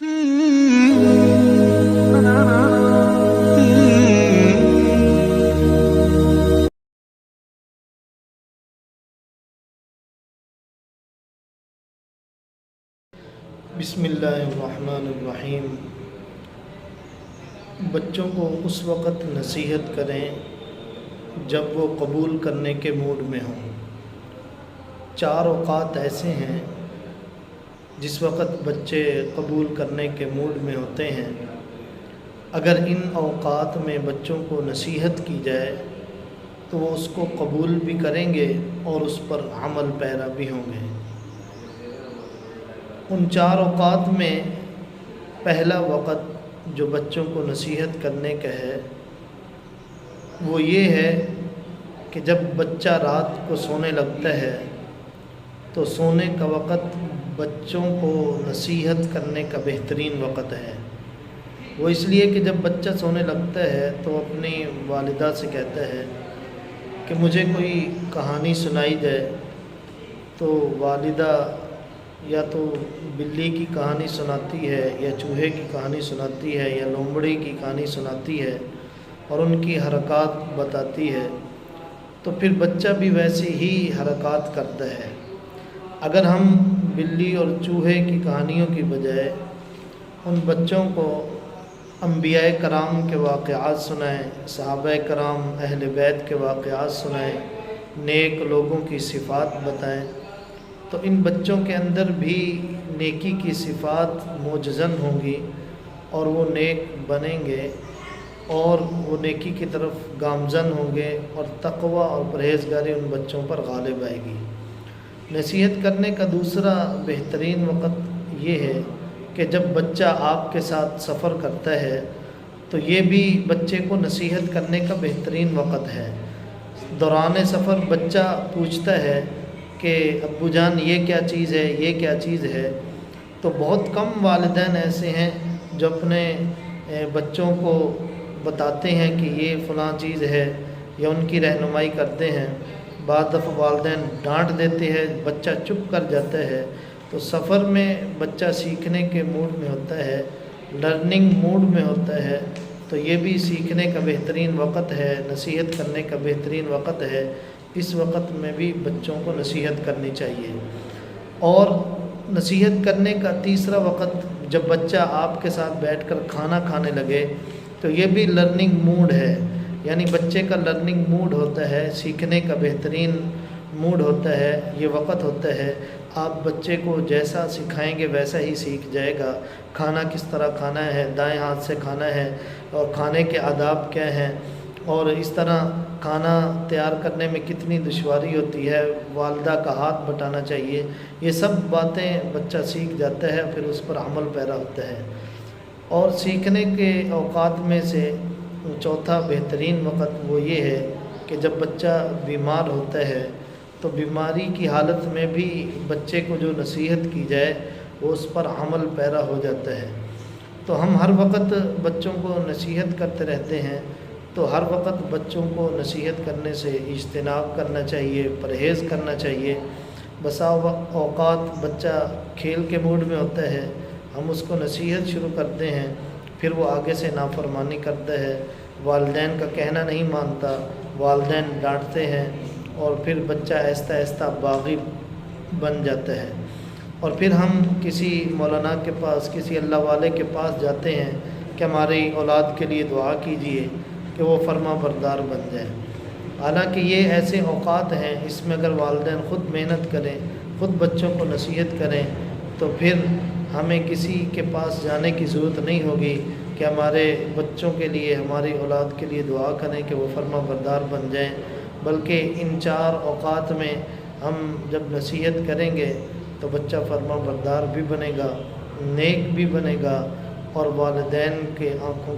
بسم اللہ الرحمن الرحیم۔ بچوں کو اس وقت نصیحت کریں جب وہ قبول کرنے کے موڈ میں ہوں۔ 4 اوقات ایسے ہیں جس وقت بچے قبول کرنے کے موڈ میں ہوتے ہیں۔ اگر ان اوقات میں بچوں کو نصیحت کی جائے تو وہ اس کو قبول بھی کریں گے اور اس پر عمل پیرا بھی ہوں گے۔ ان 4 اوقات میں پہلا وقت جو بچوں کو نصیحت کرنے کا ہے وہ یہ ہے کہ جب بچہ رات کو سونے لگتا ہے تو سونے کا وقت بچوں کو نصیحت کرنے کا بہترین وقت ہے۔ وہ اس لیے کہ جب بچہ سونے لگتا ہے تو اپنی والدہ سے کہتا ہے کہ مجھے کوئی کہانی سنائی جائے، تو والدہ یا تو بلی کی کہانی سناتی ہے یا چوہے کی کہانی سناتی ہے یا لومڑی کی کہانی سناتی ہے اور ان کی حرکات بتاتی ہے، تو پھر بچہ بھی ویسے ہی حرکات کرتا ہے۔ اگر ہم بلی اور چوہے کی کہانیوں کی بجائے ان بچوں کو انبیاء کرام کے واقعات سنائیں، صحابہ کرام اہل بیت کے واقعات سنائیں، نیک لوگوں کی صفات بتائیں، تو ان بچوں کے اندر بھی نیکی کی صفات موجزن ہوں گی اور وہ نیک بنیں گے اور وہ نیکی کی طرف گامزن ہوں گے اور تقوی اور پرہیزگاری ان بچوں پر غالب آئے گی۔ نصیحت کرنے کا دوسرا بہترین وقت یہ ہے کہ جب بچہ آپ کے ساتھ سفر کرتا ہے تو یہ بھی بچے کو نصیحت کرنے کا بہترین وقت ہے۔ دوران سفر بچہ پوچھتا ہے کہ ابو جان یہ کیا چیز ہے، یہ کیا چیز ہے، تو بہت کم والدین ایسے ہیں جو اپنے بچوں کو بتاتے ہیں کہ یہ فلاں چیز ہے یا ان کی رہنمائی کرتے ہیں۔ بعض دفعہ والدین ڈانٹ دیتے ہیں، بچہ چپ کر جاتا ہے۔ تو سفر میں بچہ سیکھنے کے موڈ میں ہوتا ہے، لرننگ موڈ میں ہوتا ہے، تو یہ بھی سیکھنے کا بہترین وقت ہے، نصیحت کرنے کا بہترین وقت ہے۔ اس وقت میں بھی بچوں کو نصیحت کرنی چاہیے۔ اور نصیحت کرنے کا تیسرا وقت جب بچہ آپ کے ساتھ بیٹھ کر کھانا کھانے لگے تو یہ بھی لرننگ موڈ ہے، یعنی بچے کا لرننگ موڈ ہوتا ہے، سیکھنے کا بہترین موڈ ہوتا ہے، یہ وقت ہوتا ہے۔ آپ بچے کو جیسا سکھائیں گے ویسا ہی سیکھ جائے گا۔ کھانا کس طرح کھانا ہے، دائیں ہاتھ سے کھانا ہے اور کھانے کے آداب کیا ہیں، اور اس طرح کھانا تیار کرنے میں کتنی دشواری ہوتی ہے، والدہ کا ہاتھ بٹانا چاہیے، یہ سب باتیں بچہ سیکھ جاتا ہے، پھر اس پر عمل پیرا ہوتا ہے۔ اور سیکھنے کے اوقات میں سے چوتھا بہترین وقت وہ یہ ہے کہ جب بچہ بیمار ہوتا ہے تو بیماری کی حالت میں بھی بچے کو جو نصیحت کی جائے وہ اس پر عمل پیرا ہو جاتا ہے۔ تو ہم ہر وقت بچوں کو نصیحت کرتے رہتے ہیں، تو ہر وقت بچوں کو نصیحت کرنے سے اجتناب کرنا چاہیے، پرہیز کرنا چاہیے۔ بسا اوقات بچہ کھیل کے موڈ میں ہوتا ہے، ہم اس کو نصیحت شروع کرتے ہیں، پھر وہ آگے سے نافرمانی کرتا ہے، والدین کا کہنا نہیں مانتا، والدین ڈانٹتے ہیں اور پھر بچہ آہستہ آہستہ باغی بن جاتا ہے۔ اور پھر ہم کسی مولانا کے پاس، کسی اللہ والے کے پاس جاتے ہیں کہ ہماری اولاد کے لیے دعا کیجیے کہ وہ فرما بردار بن جائے۔ حالانکہ یہ ایسے اوقات ہیں اس میں اگر والدین خود محنت کریں، خود بچوں کو نصیحت کریں، تو پھر ہمیں کسی کے پاس جانے کی ضرورت نہیں ہوگی کہ ہمارے بچوں کے لیے، ہماری اولاد کے لیے دعا کریں کہ وہ فرما بردار بن جائیں، بلکہ ان 4 اوقات میں ہم جب نصیحت کریں گے تو بچہ فرما بردار بھی بنے گا، نیک بھی بنے گا اور والدین کے آنکھوں